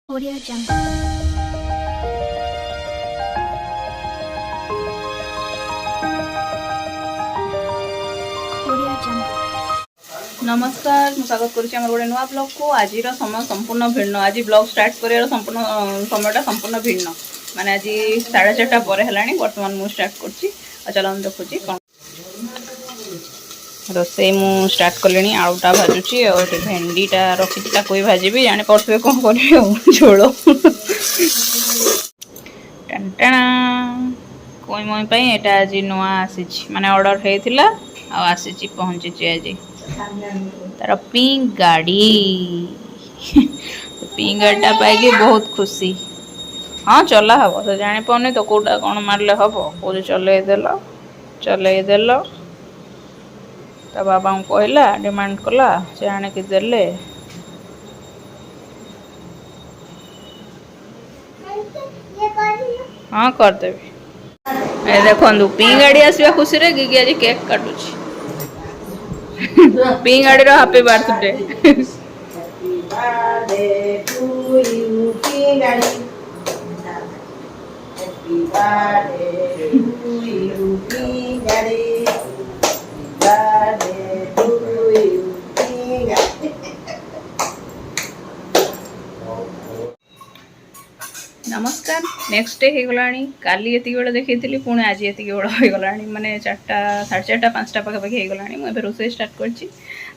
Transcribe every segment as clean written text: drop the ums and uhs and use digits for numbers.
Audio Jungle. Audio Jungle. नमस्कार ମୁଁ ସ୍ୱାଗତ କରୁଛି ଆମର ଗୋଟେ ନୂଆ ବ୍ଲଗକୁ। ଆଜିର ସମୟ ସମ୍ପୂର୍ଣ୍ଣ ଭିନ୍ନ। ଆଜି ବ୍ଲଗ ଷ୍ଟାର୍ଟ କରିବାର ସମୟଟା ସମ୍ପୂର୍ଣ୍ଣ ଭିନ୍ନ। ମାନେ ଆଜି 4:30 ପରେ ହେଲାଣି। ବର୍ତ୍ତମାନ ମୁଁ ଷ୍ଟାର୍ଟ କରୁଛି। ଆଉ ଚାଲନ୍ତୁ ଦେଖୁଛି କ'ଣ ରୋଷେଇ ମୁଁ ଷ୍ଟାର୍ଟ କଲିଣି। ଆଳୁଟା ଭାଜୁଛି ଆଉ ଏଠି ଭେଣ୍ଡିଟା ରଖିଛି, ତାକୁ ବି ଭାଜିବି। ଜାଣିପାରୁଥିବେ କ'ଣ କରିବି ଆଉ ଝୋଳ। ଟାଣଟାଣା କଇଁ ମଇଁ ପାଇଁ ଏଇଟା ଆଜି ନୂଆ ଆସିଛି, ମାନେ ଅର୍ଡ଼ର ହେଇଥିଲା ଆଉ ଆସିଛି, ପହଞ୍ଚିଛି ଆଜି। ତାର ପିଙ୍କ ଗାଡ଼ି ପିଙ୍କ ଗାଡ଼ିଟା ପାଇକି ବହୁତ ଖୁସି। ହଁ ଚଲା ହେବ, ସେ ଜାଣିପାରୁନି ତ କେଉଁଟା କ'ଣ ମାରିଲେ ହେବ। କହୁଛି ଚଲେଇଦେଲ। ତା ବାବାଙ୍କୁ କହିଲା, ଡିମାଣ୍ଡ କଲା, ସେ ଆଣିକି ଦେଲେ। ହଁ କରିଦେବି। ଏ ଦେଖନ୍ତୁ ପିଙ୍କ ଗାଡ଼ି ଆସିବା ଖୁସିରେ ଗିଗି ଆଜି କେକ୍ କାଟୁଛି। ପିଙ୍କ ଗାଡ଼ିର happy birthday. Happy birthday to you, Pingali. Happy birthday to you, Pingali. Happy birthday to you, Pingali. ନମସ୍କାର। ନେକ୍ସଟ ଡେ ହେଇଗଲାଣି। କାଲି ଏତିକି ବେଳେ ଦେଖେଇଥିଲି, ପୁଣି ଆଜି ଏତିକି ବେଳ ହେଇଗଲାଣି। ମାନେ 4ଟା, 4:30, 5ଟା ପାଖାପାଖି ହେଇଗଲାଣି। ମୁଁ ଏବେ ରୋଷେଇ ଷ୍ଟାର୍ଟ କରିଛି।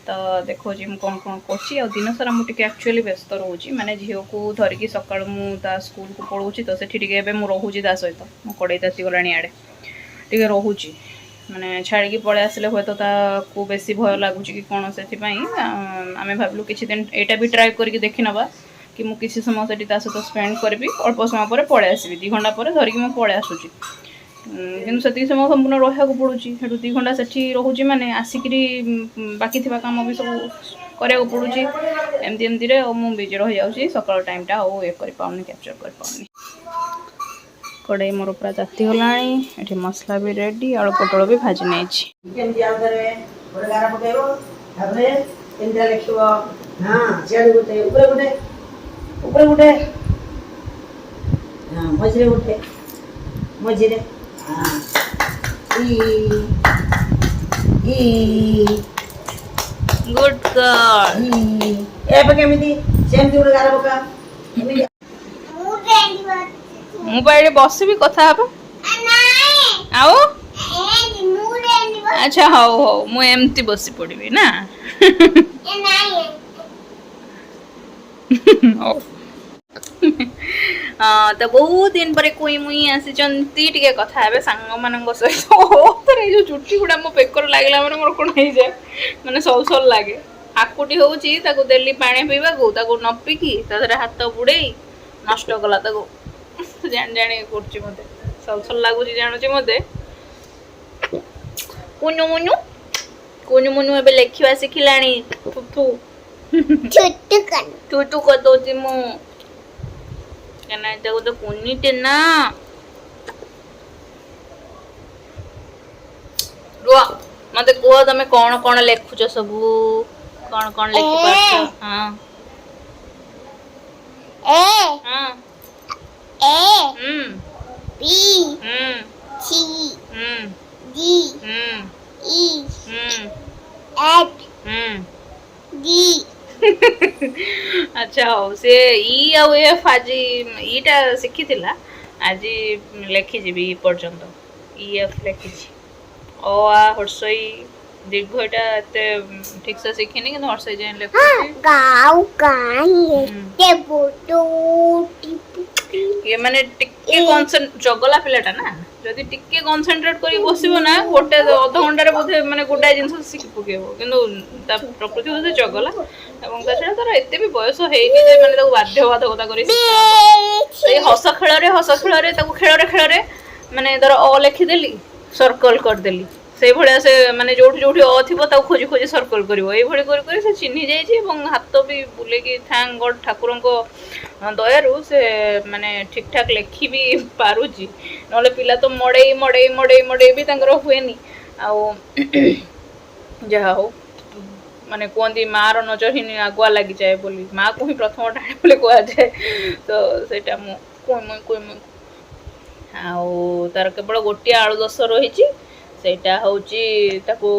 ତ ଦେଖାଉଛି ମୁଁ କ'ଣ କରୁଛି। ଆଉ ଦିନସାରା ମୁଁ ଟିକେ ଆକ୍ଚୁଆଲି ବ୍ୟସ୍ତ ରହୁଛି। ମାନେ ଝିଅକୁ ଧରିକି ସକାଳୁ ମୁଁ ତା ସ୍କୁଲକୁ ପଳାଉଛି, ତ ସେଠି ଟିକେ ଏବେ ମୁଁ ରହୁଛି ତା ସହିତ। ମୁଁ କଡ଼େଇ ତାତିଗଲାଣି ଇଆଡ଼େ ଟିକେ ରହୁଛି। ମାନେ ଛାଡ଼ିକି ପଳେଇ ଆସିଲେ ହୁଏତ ତାକୁ ବେଶୀ ଭୟ ଲାଗୁଛି କି କ'ଣ, ସେଥିପାଇଁ ଆମେ ଭାବିଲୁ କିଛି ଦିନ ଏଇଟା ବି ଟ୍ରାଏ କରିକି ଦେଖିନେବା କି ମୁଁ କିଛି ସମୟ ସେଠି ତା ସହିତ ସ୍ପେଣ୍ଡ କରିବି। ଅଳ୍ପ ସମୟ ପରେ ପଳେଇ ଆସିବି, 2 ଘଣ୍ଟା ପରେ ଧରିକି ମୁଁ ପଳେଇ ଆସୁଛି। କିନ୍ତୁ ସେତିକି ସମୟ ସମ୍ପୂର୍ଣ୍ଣ ରହିବାକୁ ପଡ଼ୁଛି। ସେଠୁ 2 ଘଣ୍ଟା ସେଠି ରହୁଛି, ମାନେ ଆସିକିରି ବାକି ଥିବା କାମ ବି ସବୁ କରିବାକୁ ପଡ଼ୁଛି। ଏମିତିରେ ଆଉ ମୁଁ ବିଜି ରହିଯାଉଛି। ସକାଳ ଟାଇମ୍ଟା ଆଉ କରିପାରୁନି, କ୍ୟାପଚର୍ କରିପାରୁନି। କଡ଼େଇ ମୋର ପୁରା ତାତିଗଲାଣି। ଏଠି ମସଲା ବି ରେଡ଼ି, ଆଳୁ ପୋଟଳ ବି ଭାଜି ନେଇଛି। କେମିତି ଆଉ ଥରେ ଗୋଟେ ଗାର ପକେଇବ, ତାପରେ ତିନିଟା ଲେଖିବ। ହଁ, ସିଆଡ଼େ ଗୋଟେ, ଉପରେ ଗୋଟେ, ହଁ, ମଝିରେ ହଁ, ଇ ଗୁଡ୍ ଗର୍ଲ। ଏବେ କେମିତି ସେମିତି ଗୋଟେ ଗାର ପକା। ଏମିତି ମୁଁ ବା ଏଠି ବସିବି, କଥା ହେବା। ଆଉ ଆଚ୍ଛା, ହଉ ମୁଁ ଏମିତି ବସି ପଡ଼ିବି ନା। ହଉ। ତ ବହୁତ ଦିନ ପରେ କୁଇଁ ମୁଇଁ ଆସିଛନ୍ତି, ଟିକେ କଥା ହେବେ ସାଙ୍ଗମାନଙ୍କ ସହିତ। ଏଇ ଯୋଉ ଚୁଟି ଗୁଡ଼ା ମୋ ବେକରେ ଲାଗିଲା ମାନେ ମୋର କ'ଣ ହେଇଯାଏ, ମାନେ ସଲ ଲାଗେ। ହାକୁଟି ହଉଛି, ତାକୁ ଦେଲି ପାଣି ପିଇବାକୁ, ତାକୁ ନ ପିଇକି ତା ଦେହରେ ହାତ ବୁଡ଼େଇ ନଷ୍ଟ କଲା ତାକୁ। ଜାଣି କରୁଛି, ମତେ ସଲ ଲାଗୁଛି, ଜାଣୁଛି ମତେ। କୁନୁ ମୁନୁ ଏବେ ଲେଖିବା ଶିଖିଲାଣି। ଟୁଟୁ କରିଦଉଛି ମୁଁ, କାହିଁକିନା ଏଟା ଗୋଟେ କୁନିଟେ ନା। ରୁହ, ମତେ କୁହ ତମେ କ'ଣ କ'ଣ ଲେଖୁଛ ସବୁ, କ'ଣ ଲେଖିପାରୁଛ? ହଁ ହଁ ହୁଁ ହୁଁ ଆଚ୍ଛା, ହଉ। ସେ ଇ ଆଉ ଏଫ୍ ଆଜି ଇଟା ଶିଖିଥିଲା, ଆଜି ଲେଖିଯିବି ଇ ପର୍ଯ୍ୟନ୍ତ। ଇ ଏଫ୍ ଲେଖିଛି। ଅ ଆ ହର୍ଷଇ ଦୀର୍ଘ ଏଟା ଏତେ ଠିକ୍ ସେ ଶିଖିନି, କିନ୍ତୁ ହର୍ଷଇ ଯାଏଁ ଲେଖୁଛି। ଇଏ ମାନେ ଟିକେ ଜଗଲା ପିଲାଟା ନା, ଯଦି ଟିକେ କନସେନ୍ଟ୍ରେଟ୍ କରି ବସିବ ନା, ଗୋଟେ ଅଧଘଣ୍ଟାରେ ବୋଧେ ମାନେ ଗୋଟାଏ ଜିନିଷ ଶିଖି ପକେଇବ। କିନ୍ତୁ ତା ପ୍ରକୃତି ହଉଛି ଚଗଲା, ଏବଂ ତା ଛଡ଼ା ତାର ଏତେ ବି ବୟସ ହେଇନି ଯେ ମାନେ ତାକୁ ବାଧ୍ୟବାଧକତା କରି ଶିଖାହବ। ସେଇ ହସ ଖେଳରେ ତାକୁ ଖେଳରେ ମାନେ ଧର ଅ ଲେଖିଦେଲି, ସର୍କଲ କରିଦେଲି, ସେଇଭଳିଆ ସେ ମାନେ ଯୋଉଠି ଅ ଥିବ ତାକୁ ଖୋଜି ସର୍କଲ କରିବ। ଏଇଭଳି କରି ସେ ଚିହ୍ନି ଯାଇଛି, ଏବଂ ହାତ ବି ବୁଲେଇକି, ଥ୍ୟାଙ୍କ ଗଡ୍, ଠାକୁରଙ୍କ ଦୟାରୁ ସେ ମାନେ ଠିକ୍ ଠାକ୍ ଲେଖି ବି ପାରୁଛି। ନହେଲେ ପିଲା ତ ମଡ଼େଇ ବି ତାଙ୍କର ହୁଏନି। ଆଉ ଯାହା ହଉ, ମାନେ କୁହନ୍ତି ମାର ନଜର ହିଁ ଆଗୁଆ ଲାଗିଯାଏ ବୋଲି, ମାଆକୁ ହିଁ ପ୍ରଥମ ଟାଣେ ବୋଲି କୁହାଯାଏ। ତ ସେଇଟା ମୁଁ କୁଇ ଆଉ ତାର କେବଳ ଗୋଟିଏ ଆଳୁ ଦଶ ରହିଛି, ସେଇଟା ହେଉଛି ତାକୁ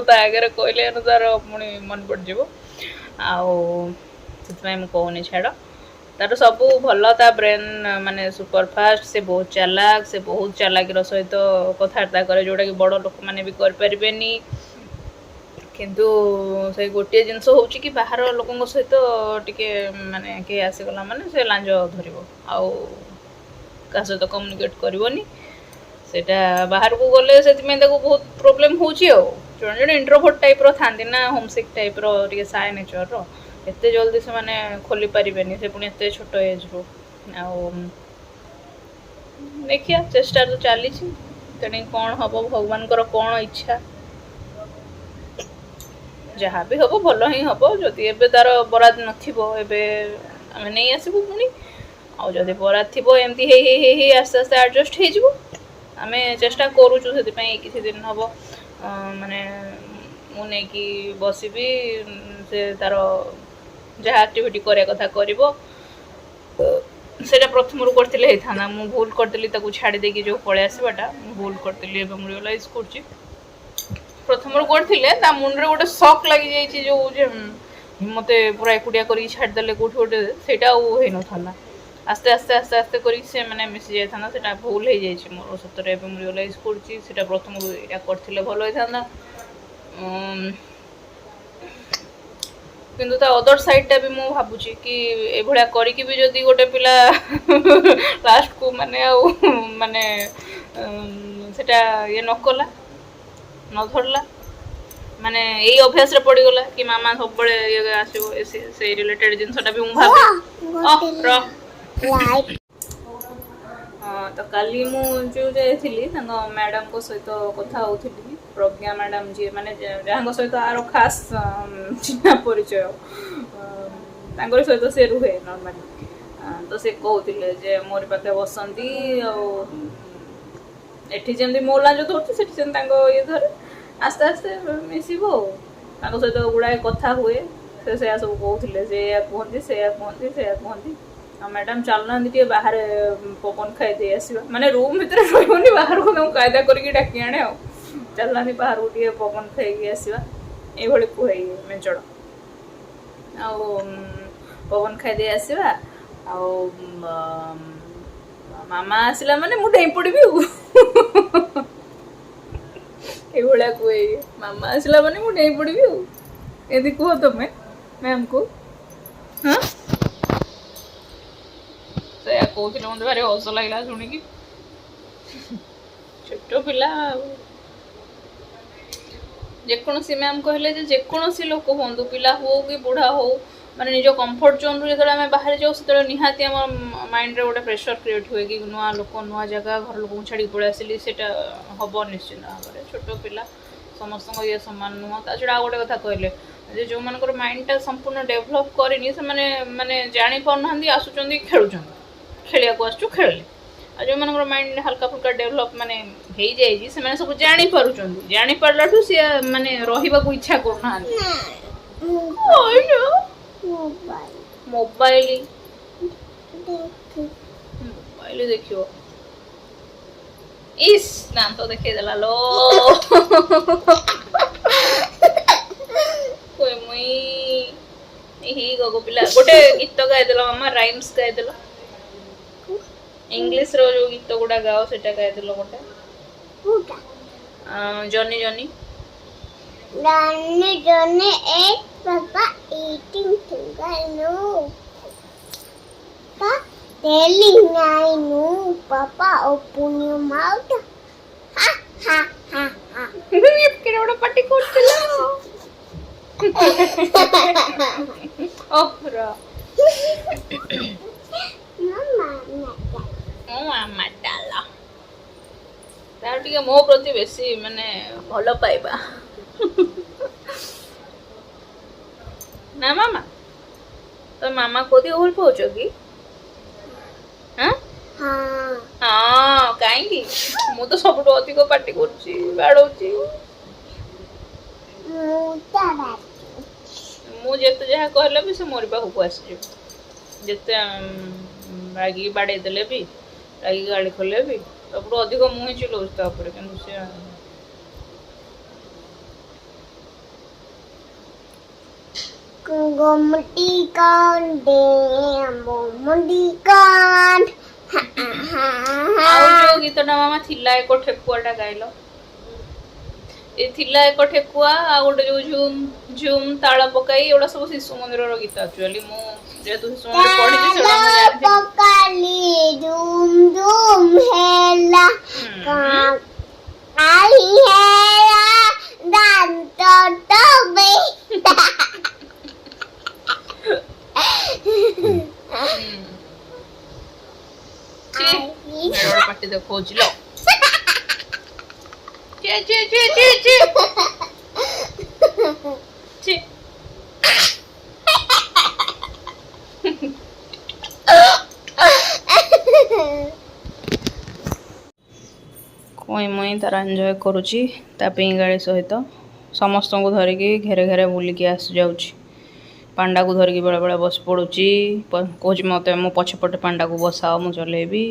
ତା ଆଗରେ କହିଲେ ତାର ପୁଣି ମନେ ପଡ଼ିଯିବ। ଆଉ ସେଥିପାଇଁ ମୁଁ କହୁନି, ଛାଡ଼। ତାର ସବୁ ଭଲ, ତା ବ୍ରେନ୍ ମାନେ ସୁପରଫାଷ୍ଟ, ସେ ବହୁତ ଚାଲାକ, ସେ ବହୁତ ଚାଲାକିର ସହିତ କଥାବାର୍ତ୍ତା କରେ, ଯେଉଁଟାକି ବଡ଼ ଲୋକମାନେ ବି କରିପାରିବେନି। କିନ୍ତୁ ସେଇ ଗୋଟିଏ ଜିନିଷ ହେଉଛି କି ବାହାର ଲୋକଙ୍କ ସହିତ ଟିକେ ମାନେ କେହି ଆସିଗଲା ମାନେ ସେ ଲାଞ୍ଜ ଧରିବ, ଆଉ କାହା ସହିତ କମ୍ୟୁନିକେଟ୍ କରିବନି। ସେଇଟା ବାହାରକୁ ଗଲେ ସେଥିପାଇଁ ତାକୁ ବହୁତ ପ୍ରୋବ୍ଲେମ୍ ହେଉଛି। ଆଉ ଜଣେ ଜଣେ ଇଣ୍ଟ୍ରୋଭର୍ଟ ଟାଇପ୍ର ଥାନ୍ତି ନା, ହୋମସିକ୍ ଟାଇପ୍ର, ଟିକେ ସାଏ ନେଚର୍ର, ଏତେ ଜଲ୍ଦି ସେମାନେ ଖୋଲି ପାରିବେନି, ସେ ପୁଣି ଏତେ ଛୋଟ ଏଜ୍ରୁ। ଆଉ ଦେଖିବା, ଚେଷ୍ଟା ତ ଚାଲିଛି, ତେଣିକି କ'ଣ ହେବ, ଭଗବାନଙ୍କର କ'ଣ ଇଚ୍ଛା। ଯାହା ବି ହେବ ଭଲ ହିଁ ହେବ। ଯଦି ଏବେ ତାର ବରାଦ ନଥିବ, ଏବେ ଆମେ ନେଇ ଆସିବୁ ପୁଣି। ଆଉ ଯଦି ବରାଦ ଥିବ, ଏମିତି ହେଇ ହେଇ ହେଇ ହେଇ ଆସ୍ତେ ଆସ୍ତେ ଆଡ଼ଜଷ୍ଟ ହେଇଯିବ। ଆମେ ଚେଷ୍ଟା କରୁଛୁ ସେଥିପାଇଁ। କିଛି ଦିନ ହେବ ମାନେ ମୁଁ ନେଇକି ବସିବି, ସେ ତାର ଯାହା ଆକ୍ଟିଭିଟି କରିବା କଥା କରିବ। ସେଇଟା ପ୍ରଥମରୁ କରିଥିଲେ ହେଇଥାନ୍ତା, ମୁଁ ଭୁଲ କରିଦେଲି ତାକୁ ଛାଡ଼ି ଦେଇକି ଯେଉଁ ପଳେଇ ଆସିବାଟା, ମୁଁ ଭୁଲ କରିଦେଲି। ଏବେ ମୁଁ ରିଅଲାଇଜ୍ କରୁଛି, ପ୍ରଥମରୁ କରିଥିଲେ ତା ମୁଣ୍ଡରେ ଗୋଟେ ସକ୍ ଲାଗିଯାଇଛି, ଯେଉଁ ଯେ ମୋତେ ପୁରା ଏକୁଟିଆ କରିକି ଛାଡ଼ିଦେଲେ କେଉଁଠି ଗୋଟେ, ସେଇଟା ଆଉ ହେଇନଥାନ୍ତା। ଆସ୍ତେ ଆସ୍ତେ ଆସ୍ତେ ଆସ୍ତେ କରିକି ସେ ମାନେ ମିଶି ଯାଇଥାନ୍ତା। ସେଇଟା ଭୁଲ ହେଇଯାଇଛି ମୋର ସତରେ। ଏବେ ମୁଁ ରିଅଲାଇଜ୍ କରୁଛି, ସେଇଟା ପ୍ରଥମରୁ ଏଇଟା କରିଥିଲେ ଭଲ ହେଇଥାନ୍ତା। କିନ୍ତୁ ତା ଅଦର ସାଇଡ଼୍ଟା ବି ମୁଁ ଭାବୁଛି କି ଏଭଳିଆ କରିକି ବି ଯଦି ଗୋଟେ ପିଲା ଲାଷ୍ଟକୁ ମାନେ ଆଉ ମାନେ ସେଟା ଇଏ ନ କଲା, ନ ଧରିଲା, ମାନେ ଏଇ ଅଭ୍ୟାସରେ ପଡ଼ିଗଲା କି ମାମା ସବୁବେଳେ ଇଏ ଆସିବ, ସେଇ ରିଲେଟେଡ୍ ଜିନିଷଟା ବି ମୁଁ ଭାବେ। ହଁ, ତ କାଲି ମୁଁ ଯେଉଁ ଯାଇଥିଲି ତାଙ୍କ ମ୍ୟାଡ଼ାମଙ୍କ ସହିତ କଥା ହେଉଥିଲି, ପ୍ରଜ୍ଞା ମ୍ୟାଡ଼ାମ ଯିଏ, ମାନେ ଯାହାଙ୍କ ସହିତ ଆର ଖାସ୍ ଚିହ୍ନା ପରିଚୟ, ତାଙ୍କରି ସହିତ ସେ ରୁହେ ନର୍ମାଲି। ତ ସେ କହୁଥିଲେ ଯେ ମୋରି ପାଖେ ବସନ୍ତି, ଆଉ ଏଠି ଯେମିତି ମୋ ଲାଞ୍ଜ ଧରୁଛି ସେଠି ସେମିତି ତାଙ୍କ ଇଏ ଧରେ, ଆସ୍ତେ ଆସ୍ତେ ମିଶିବ ଆଉ। ତାଙ୍କ ସହିତ ଗୁଡ଼ାଏ କଥା ହୁଏ, ସେ ସେଇଆ ସବୁ କହୁଥିଲେ, ସେ ଏଇଆ କୁହନ୍ତି, ସେଇଆ କୁହନ୍ତି, ସେଇଆ କୁହନ୍ତି। ଆଉ ମ୍ୟାଡ଼ାମ୍ ଚାଲୁନାହାନ୍ତି ଟିକେ ବାହାରେ ପବନ ଖାଇଦେଇ ଆସିବା, ମାନେ ରୁମ୍ ଭିତରେ ରହିବନି, ବାହାରକୁ ତାଙ୍କୁ କାୟଦା କରିକି ଡାକି ଆଣେ। ଆଉ ଚାଲୁନାହାନ୍ତି ବାହାରକୁ ଟିକେ ପବନ ଖାଇକି ଆସିବା, ଏଇଭଳି କୁହେ ମେଞ୍ଚଡ଼। ଆଉ ପବନ ଖାଇଦେଇ ଆସିବା, ଆଉ ମାମା ଆସିଲା ମାନେ ମୁଁ ଡେଇଁ ପଡ଼ିବି ଆଉ ଏଇଭଳିଆ କୁହେ। ମାମା ଆସିଲା ମାନେ ମୁଁ ଡେଇଁ ପଡ଼ିବି ଆଉ, ଏମିତି କୁହ ତମେ ମ୍ୟାମ୍କୁ। ହଁ, ସେଇଆ କହୁଥିଲେ, ମୋତେ ଭାରି ହସ ଲାଗିଲା ଶୁଣିକି। ଛୋଟ ପିଲା ଆଉ। ଯେକୌଣସି ମ୍ୟାମ୍ କହିଲେ ଯେ ଯେକୌଣସି ଲୋକ ହୁଅନ୍ତୁ, ପିଲା ହଉ କି ବୁଢ଼ା ହଉ, ମାନେ ନିଜ କମ୍ଫର୍ଟ ଜୋନ୍ରୁ ଯେତେବେଳେ ଆମେ ବାହାରି ଯାଉ, ସେତେବେଳେ ନିହାତି ଆମ ମାଇଣ୍ଡରେ ଗୋଟେ ପ୍ରେସର କ୍ରିଏଟ୍ ହୁଏ କି ନୂଆ ଲୋକ, ନୂଆ ଜାଗା, ଘର ଲୋକଙ୍କୁ ଛାଡ଼ିକି ପଳେଇ ଆସିଲି, ସେଇଟା ହେବ ନିଶ୍ଚିନ୍ତ ଭାବରେ। ଛୋଟ ପିଲା, ସମସ୍ତଙ୍କ ଇଏ ସମାନ ନୁହଁ। ତା ଛଡ଼ା ଆଉ ଗୋଟେ କଥା କହିଲେ ଯେ ଯେଉଁମାନଙ୍କର ମାଇଣ୍ଡଟା ସମ୍ପୂର୍ଣ୍ଣ ଡେଭଲପ୍ କରିନି, ସେମାନେ ମାନେ ଜାଣିପାରୁନାହାନ୍ତି, ଆସୁଛନ୍ତି ଖେଳୁଛନ୍ତି, ଖେଳିବାକୁ ଆସୁଛୁ ଖେଳିଲେ। ଆଉ ଯେଉଁମାନଙ୍କର ମାଇଣ୍ଡ ହାଲକା ଫୁଲକା ଡେଭଲପ୍ ମାନେ ହେଇଯାଇଛି, ସେମାନେ ସବୁ ଜାଣିପାରୁଛନ୍ତି। ଜାଣିପାରିଲାଠୁ ସିଏ ମାନେ ରହିବାକୁ ଇଚ୍ଛା କରୁନାହାନ୍ତି। ମୋବାଇଲ ଦେଖିବ, ଇସ୍ ଦାନ୍ତ ଦେଖେଇଦେଲା ଲୋ ଗଗୁ ପିଲା। ଗୋଟେ ଗୀତ ଗାଇଦେଲ ମାମା, ରାଇମ୍ସ ଗାଇଦେଲ, ଇଂଲିଶର ଯୋଉ ଗୀତ ଗୁଡ଼ା ଗାଅ ସେଟା ଗାଇଦେଲ ଗୋଟେ। Johnny Johnny Johnny, Johnny ate Papa eating sugar. I know. Papa telling I know. Papa open your mouth. Ha ha ha ha. କିଏ ଗୋଟେ ପାଟି କରୁଥିଲା। ମାମା ଡାଲ ତାର ଟିକେ ମୋ ପ୍ରତି ବେଶୀ ମାନେ ଭଲ ପାଇବା ନା ମାମା। ତ ମାମା କୋଉଠି ଭଲ ପାଉଛ କି? ହଁ, କାହିଁକି? ମୁଁ ତ ସବୁଠୁ ଅଧିକ ପାଟି କରୁଛି, ବାଡ଼ଉଛି। ମୁଁ ଯେତେ ଯାହା କହିଲେ ବି ସେ ମୋରି ପାଖକୁ ଆସିଯିବ। ଯେତେ ରାଗିକି ବାଡ଼େଇ ଦେଲେ ବି, ରାଗିକି ଗାଳି କଲେ ବି, ସବୁଠୁ ଅଧିକ ମୁଁ ହିଁ ଚିଲଉଛି ତା ଉପରେ, କିନ୍ତୁ ସେ ଗୋମଟି କାଣ୍ଡେ ମୋମଣ୍ଡି କାଣ୍ଡ। ଆଉ ଯୋଉ ଗୀତଟା ମାମା ଥିଲା ଏକ ଠେକୁଆଟା ଗାଇଲ, ଏ ଥିଲା ଏକ ଠେକୁଆ ଆଉ ଗୋଟେ ଯୋଉ ଝୁମ୍ ଝୁମ୍ ତାଳ ପକାଇ, ଏଗୁଡ଼ା ସବୁ ଶିଶୁ ମନ୍ଦିରର ଗୀତ। ଆକ୍ଚୁଆଲି ମୁଁ ଯେହେତୁ ଶିଶୁ ମନ୍ଦିର ପଢିଛି ସେଗୁଡ଼ା ମୁଁ ଜାଣିଥିଲି। ପକାଲି ଝୁମ୍ ଝୁମ୍ ହେଲା କାଳି ହେଲା ଦାନ୍ତ ଟବେ। मेरा पार्टी देखो लो चे चे चे चे चे चे कोई मुई तार एंजॉय करुची ता पिंगाड़ी सहित समस्त को धरिकी घेरे घेरे बुलिकी आसी जाऊची। पांडा को धरिकी बेले बेले बस पड़ुची, कौच मत मो पछपटे पांडा को बसाओ मु चलेबी।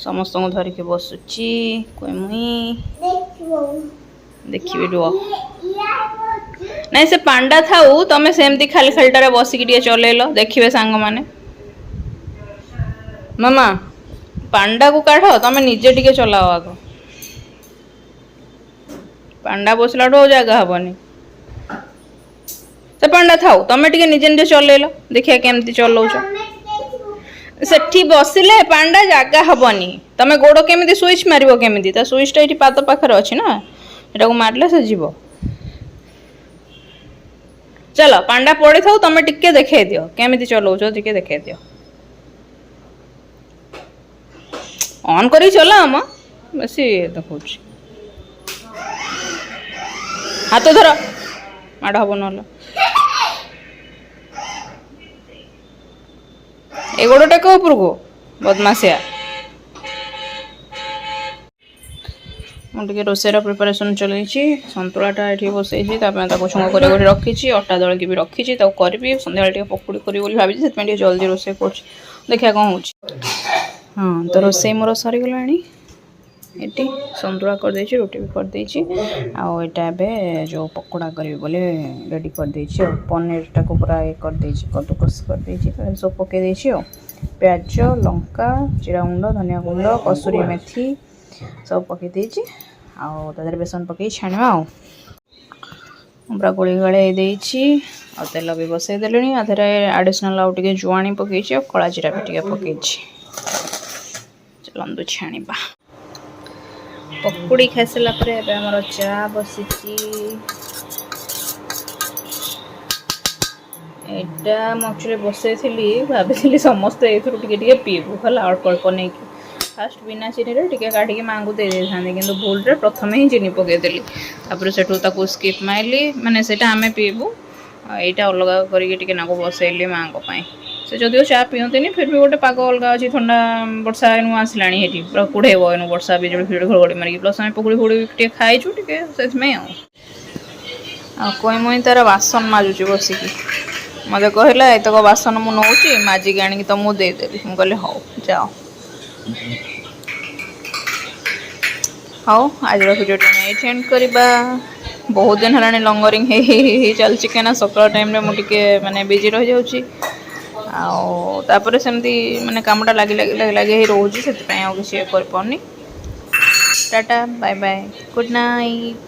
समस्त को धरिकी बसुची कोई मुई देखिए रुह नहीं से पांडा थाऊ तमें सेमती खाली खालीटारे बसिकी टिके चलेल देखिए सांग माने। मामा पांडा को काढ़ तमें निजे टिके चलाओ आग, पांडा बसला जगह हबनी। से पांडा थाऊ तमें टिके निजे निजे चलेल देखिए केमती चलाउछ। सेठी बसिले पांडा जगह हबनी, तमें गोड़ केमिति स्विच मारिबो केमिति, ता स्विचटा एठी पाद पाखर अछि ना, एटा को मारले से जीवो। चलो पांडा पड़ी थाऊ तमें टिके देखाई दियो केमिति चलाउछ, टिके देखाई दियो। ऑन करी चला हम बेसी देखौछ। हाथ धर माड़ हब नहले ए गोड़ टेक ऊपर को बदमाशिया। मुझे रोषेर प्रिपरेशन चलती, सतुलाटा ये बसई छुआ कर रखी, अटा दलिकी भी रखी करी सन्ध्या पकुड़ी करी भाई से जल्दी रोषे कर देखा कौन हो। हाँ तो रोषे मोर सरीगला ये सतुला करदे रोटी भी करदे आटा जो पकोड़ा करी बोले रेडी करदे पनीर टाक पूरा ये करदे कद्दूकस करदे सब पकई प्याज लंका जीरा गुंड धनिया गुंड कसूरी मेथी सब पकई आधार बेसन पकई छाणवा पूरा गोली गड़े तेल भी बसई देली आधार आडिशनाल आउ टे जुआणी पकई कला जीरा भी टे पकई चलतु छाणवा। पकुड़ी खाई सारा आमर चा बसी एटा मुझे बसई भाभी समस्ते ये पीबू है अल्प अल्प नहीं फास्ट बिना चीनी टे काटिक माँ को दे था कि भूल प्रथम ही चीनी पकईदेली से स्किप माइली माने से आम पीबू यहाँ अलग करके बसैली माँ को से जदिव चा पीती फिर भी गोटे पाग अलग अच्छी ठंडा वर्षा नु आसला पूरा कुड़ेब इन वर्षा बिजुली फिजुली घड़घड़ी मारिक प्लस आम पकुड़ी फुड़ी टे खाईचु टे से कोई मुई तार बासन माजुची बसिकी मत कहला एतक बासन मु नौ माजिक आनिक तुमको देदेवी मुझे कहली हाँ जाओ हाँ आज भिडियो ये एंड करवा। बहुत दिन है लंगरिंग चलती कहीं सकाल टाइम मुझे माने बिजी रही जाऊँगी आपर सेमती माने कामटा लगी लगी लगी लगी रोचे से किसी कर पानी। Tata bye bye good night.